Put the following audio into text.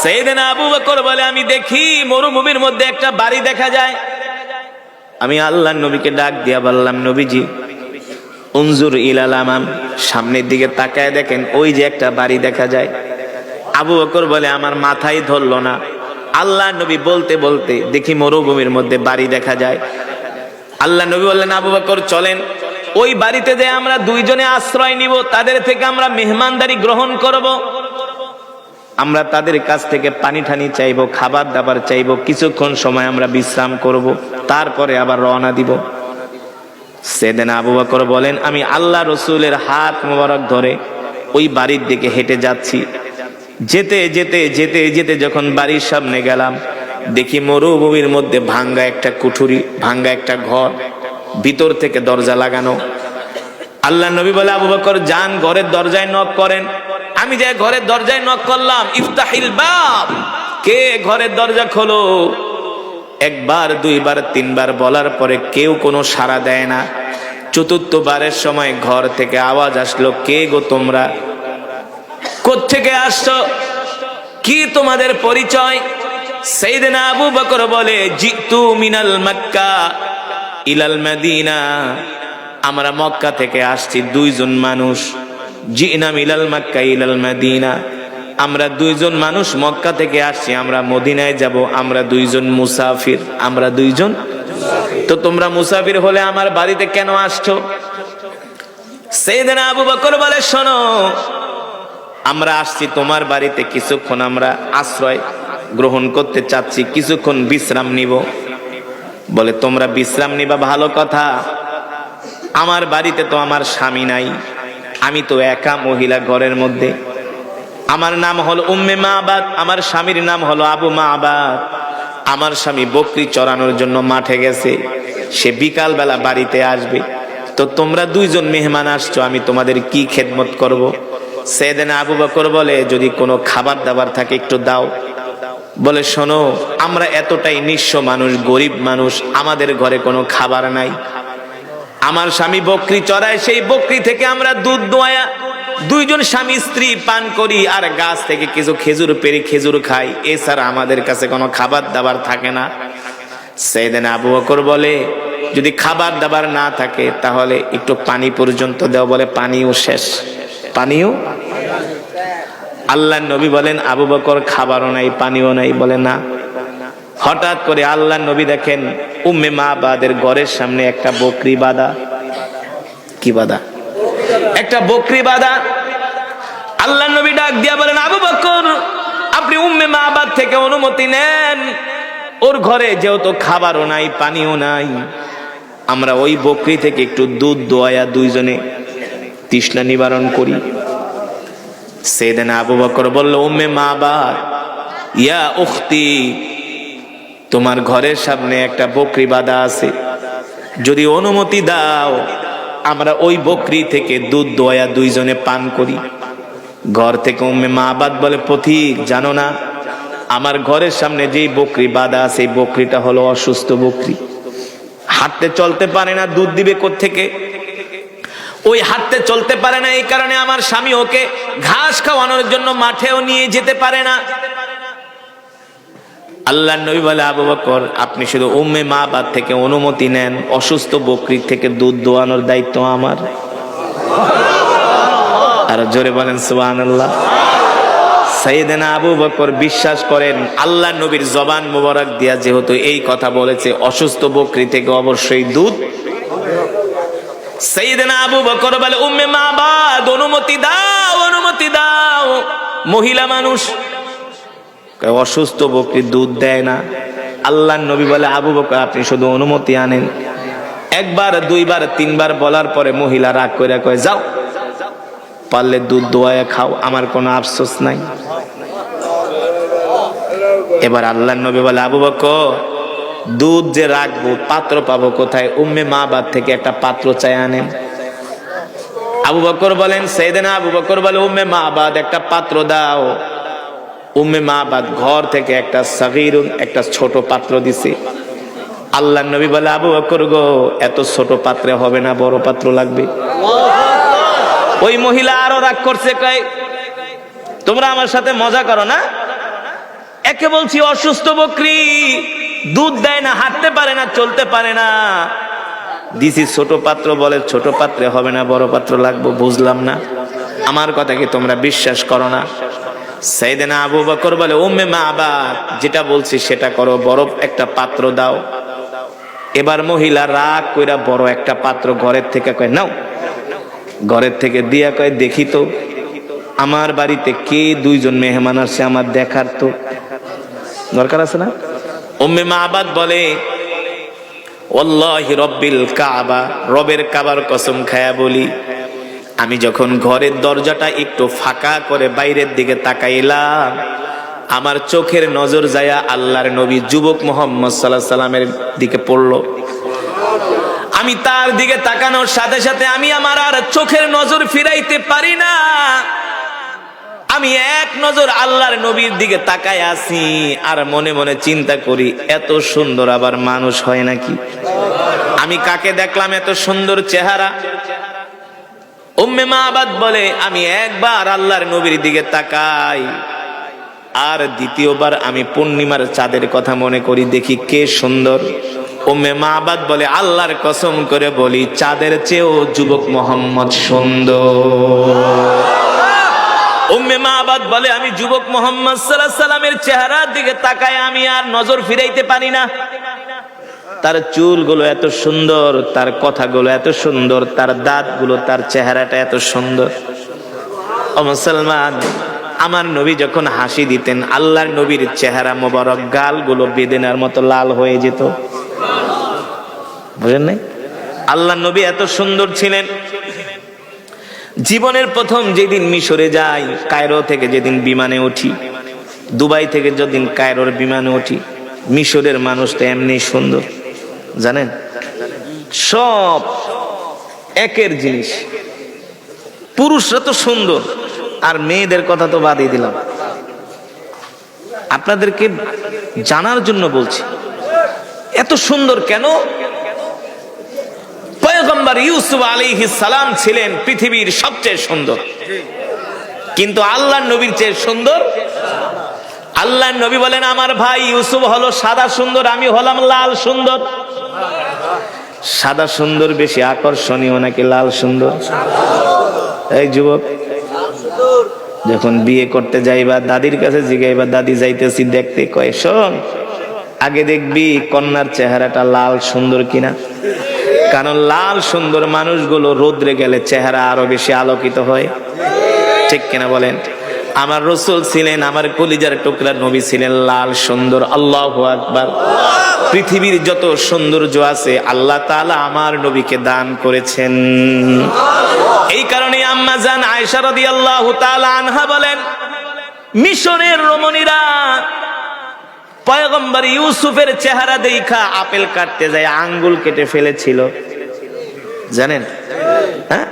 সাইয়েদনা আবু বকর বলে, আমি দেখি মরুভূমির মধ্যে একটা বাড়ি দেখা যায়। আমি আল্লাহর নবীকে ডাক দিয়া বললাম, নবীজি উনজুর ইলাল আমাম, সামনের দিকে তাকায় দেখেন, ওই যে একটা বাড়ি দেখা যায়। আবু বকর বলে, আমার মাথায় ধরলো না। আল্লাহর নবী বলতে বলতে দেখি মরুভূমির মধ্যে বাড়ি দেখা যায়। আল্লাহর নবী বললেন, আবু বকর চলেন, ওই বাড়িতে যে আমরা দুইজনে আশ্রয় নিব, তাদের থেকে আমরা মেহমানদারি গ্রহণ করব, আমরা তাদের কাছ থেকে পানি ঠানি চাইবো, খাবার দাবার চাইবো, কিছুক্ষণ সময় আমরা বিশ্রাম করব, তারপরে আবার রওনা দিব। সাইয়েদনা আবু বকর বলেন, আমি আল্লাহ রসুলের হাত মোবারক ধরে ওই বাড়ির দিকে হেঁটে যাচ্ছি। যেতে যেতে যেতে যেতে যখন বাড়ির সামনে গেলাম, দেখি মরুভূমির মধ্যে ভাঙ্গা একটা কুঠুরি, ভাঙ্গা একটা ঘর, ভিতর থেকে দরজা লাগানো। আল্লাহ নবী বলে, আবু বকর যান, ঘরের দরজায় নক করেন। আমি যে ঘরের দরজায় নক করলাম, ইফতাহিল বাব, কে ঘরের দরজা খোলো। একবার দুইবার তিনবার বলার পরে কেউ কোনো সাড়া দেয় না। চতুর্থবারের সময় ঘর থেকে আওয়াজ আসলো, কে গো তোমরা, কোত্থেকে আসছো, কি তোমাদের পরিচয়? সাইয়েদনা আবু বকর বলে, জিতু মিনাল মক্কা ইলাল মদিনা, আমরা মক্কা থেকে আসছি দুইজন মানুষ। জিনা মিনাল মক্কা ইলাল মদিনা, আমরা দুইজন মানুষ মক্কা থেকে আসছি, আমরা মদিনায় যাব, আমরা দুইজন মুসাফির, আমরা দুইজন। তো তোমরা মুসাফির হলে আমার বাড়িতে কেন আসছো? সাইয়েদনা আবু বকর বলে, শোনো, আমরা আসছি তোমার বাড়িতে, কিছুক্ষণ আমরা আশ্রয় গ্রহণ করতে চাচ্ছি, কিছুক্ষণ বিশ্রাম নিব। বলে, তোমরা বিশ্রাম নিবা ভালো কথা, আমার বাড়িতে তো আমার স্বামী নাই, আমি তো একা মহিলা ঘরের মধ্যে। আমার নাম হলো উম্মে মাবাদ, আমার স্বামীর নাম হলো আবু মাবাদ। আমার স্বামী বকরি চড়ানোর জন্য মাঠে গেছে, সে বিকাল বেলা বাড়িতে আসবে। তো তোমরা দুইজন মেহমান আসছো, আমি তোমাদের কি খেদমত করব? সাইয়েদনা আবু বকর বলে, যদি কোনো খাবার দাবার থাকে একটু দাও। বলে, শোনো, আমরা এতটাই নিঃস্ব মানুষ, গরিব মানুষ, আমাদের ঘরে কোনো খাবার নাই। আমার স্বামী বকরি চড়ায়, সেই বকরি থেকে আমরা দুধ দোয়া দুইজন স্বামী স্ত্রী পান করি, আর গাছ থেকে কিছু খেজুর পেড়ে খেজুর খাই, এছাড়া আমাদের কাছে কোনো খাবার দাবার থাকে না। সাইয়েদনা আবু বকর বলে, যদি খাবার দাবার না থাকে তাহলে একটু পানি পর্যন্ত দাও। বলে, পানিও শেষ, পানিও। আল্লাহর নবী বলেন, আবু বকর খাবারও নাই পানিও নাই। বলে, না। হঠাৎ করে আল্লাহর নবী দেখেন উম্মে মাবাদের ঘরের সামনে একটা বকরি বাঁধা। কি বাঁধা? একটা বকরি বাঁধা। আল্লাহর নবী ডাক দিয়া বলেন, আবু বকর, আপনি উম্মে মাবাদ থেকে অনুমতি নেন, ওর ঘরে যেহেতু খাবারও নাই পানিও নাই, আমরা ওই বকরি থেকে একটু দুধ দোয়া দুইজনে তৃষ্ণা নিবারণ করি। সাইয়েদনা আবু বকর বলল, উম্মে মাবাদ, ইয়া উখতি, তোমার ঘরের সামনে একটা বকরি বাঁধা আছে, যদি অনুমতি দাও আমরা ওই বকরি থেকে দুধ দোয়া দুইজনে পান করি। ঘর থেকে উম্মে মাবাদ বলে, পথিক, জানো না আমার ঘরের সামনে যেই বকরি বাঁধা আছে, এই বকরিটা হলো অসুস্থ বকরি, হাঁটতে চলতে পারে না, দুধ দিবে কোত্থেকে? ওই হাঁটতে চলতে পারে না, এই কারণে আমার স্বামী ওকে ঘাস খাওয়ানোর জন্য মাঠেও নিয়ে যেতে পারে না। আল্লাহর নবী বলে, আবু বকর, আপনি শুধু উম্মে মাবাদ থেকে অনুমতি নেন, অসুস্থ বকরি থেকে দুধ দোয়ানোর দায়িত্ব আমার। আর জোরে বলেন সুবহানাল্লাহ। সাইয়েদনা আবু বকর বিশ্বাস করেন, আল্লাহর নবীর জবান মোবারক দিয়া যেহেতু এই কথা বলেছে, অসুস্থ বকরি থেকে অবশ্যই দুধ। সাইয়েদনা আবু বকর বলে, উম্মে মাবাদ, অনুমতি দাও, অনুমতি দাও। মহিলা মানুষ, অসুস্থ বকরি দুধ দেয় না। আল্লাহর নবী বলে, আবু বকর, আপনি শুধু অনুমতি আনেন। একবার দুইবার তিনবার বলার পরে মহিলা রাগ করে কয়, যাও, পারলে দুধ দোয়া খাও, আমার কোনো আফসোস নাই। এবার আল্লাহর নবী বলে, আবু বকর, দুধ যে রাখবো পাত্র পাবো কোথায়? উম্মে মাবাদ থেকে একটা পাত্র চাই আনেন। আবু বকর বলেন, সাইয়েদনা আবু বকর বলে, উম্মে মাবাদ, একটা পাত্র দাও। উম্মে মাবাদ ঘর থেকে একটা সাগীরুন, একটা ছোট পাত্র দিছে। আল্লাহর নবী বলে, আবু বকর গো, এত ছোট পাত্রে হবে না, বড় পাত্র লাগবে। ওই মহিলা আরো রাগ করছে, কয়, তোমরা আমার সাথে মজা করো না? একে বলছি অসুস্থ বকরি, দুধ দেয় না, হাঁটতে পারে না, চলতে পারে না, দিছি ছোট পাত্র, বলে ছোট পাত্রে হবে না, বড় পাত্র লাগবে। বুঝলাম না, আমার কথা কি তোমরা বিশ্বাস করো না? সাইয়েদনা আবু বকর বলে, উম্মে মাবাদ, যেটা বলছি সেটা করো, বড় একটা পাত্র দাও। এবার মহিলা রাগ কইরা বড় একটা পাত্র ঘরের থেকে কয় নাও, ঘরের থেকে দিয়া কয় দেখি তো আমার বাড়িতে কে দুইজন মেহমান আসছে, আমার দেখার তো দরকার আছে না? উম্মে মাবাদ বলে, ওয়াল্লাহি রব্বিল কাবা, রবের কাবার কসম খায়া বলি, আমি যখন ঘরের দরজাটা একটু ফাঁকা করে বাইরের দিকে তাকাইলাম, আমার চোখের নজর যায়া আল্লাহর নবী যুবক মুহাম্মদ সাল্লাল্লাহু আলাইহি সাল্লামের দিকে পড়লো। আমি তার দিকে তাকানোর সাথে সাথে আমি আমার আর চোখের নজর ফিরাইতে পারি না। আমি এক নজর আল্লাহর নবীর দিকে তাকায় আছি আর মনে মনে চিন্তা করি, এত সুন্দর আবার মানুষ হয় নাকি? আমি কাকে দেখলাম এত সুন্দর চেহারা? উম্মে মাবাদ বলে, আমি একবার আল্লাহর নবীর দিকে তাকাই আর দ্বিতীয়বার আমি পূর্ণিমার চাঁদের কথা মনে করি, দেখি কে সুন্দর। উম্মে মাবাদ বলে, আল্লাহর কসম করে বলি, চাঁদের চেয়েও যুবক মুহাম্মদ সুন্দর। উম্মে মাবাদ বলে, আমি যুবক মুহাম্মদ সাল্লাল্লাহু আলাইহি সাল্লামের চেহারার দিকে তাকায় আমি আর নজর ফিরাইতে পারি না। তার চুলগুলো এত সুন্দর, তার কথাগুলো এত সুন্দর, তার দাঁতগুলো, তার চেহারাটা এত সুন্দর। ও মুসলমান, আমার নবী যখন হাসি দিতেন, আল্লাহর নবীর চেহারা মোবারক, গালগুলো বেদেনার মতো লাল হয়ে যেত। বুঝেন নাই? আল্লাহর নবী এত সুন্দর ছিলেন। জীবনের প্রথম যেদিন মিশরে যাই, কায়রো থেকে যেদিন বিমানে উঠি, দুবাই থেকে যেদিন কায়রোর বিমানে উঠি, মিশরের মানুষটা এমনি সুন্দর, জানেন? সব একের জিনিস। পুরুষরা তো সুন্দর, আর মেয়েদের কথা তো বাদই দিলাম, আপনাদেরকে জানার জন্য বলছি এত সুন্দর কেন। পয়গম্বর ইউসুফ আলাইহিস সালাম ছিলেন পৃথিবীর সবচেয়ে সুন্দর, কিন্তু আল্লাহর নবীর চেয়ে সুন্দর। আল্লাহর নবী বলেন, আমার ভাই ইউসুফ হলো সাদা সুন্দর, আমি হলাম লাল সুন্দর। সাদা সুন্দর বেশি আকর্ষণীয় নাকি লাল সুন্দর? এই যুবক, যখন বিয়ে করতে যাইবা দাদির কাছে জিগাইবা, দাদি যাইতেছি দেখতে, কয় শোন, আগে দেখবি কন্যার চেহারাটা লাল সুন্দর কিনা, কারণ লাল সুন্দর মানুষগুলো রোদ্রে গেলে চেহারা আরো বেশি আলোকিত হয়, ঠিক কিনা বলেন? আমার রাসূল ছিলেন, আমার কলিজার টুকরা নবী ছিলেন লাল সুন্দর। আল্লাহু আকবার। পৃথিবীর যত সৌন্দর্য আছে আল্লাহ তাআলা আমার নবীকে দান করেছেন। এই কারণে আম্মা জান আয়েশা রাদিয়াল্লাহু তাআলা আনহা বলেন, মিশরের রমণীরা পয়গম্বর ইউসুফের চেহারা দেখা আপেল কাটতে যায় আঙ্গুল কেটে ফেলেছিল, জানেন? হ্যাঁ,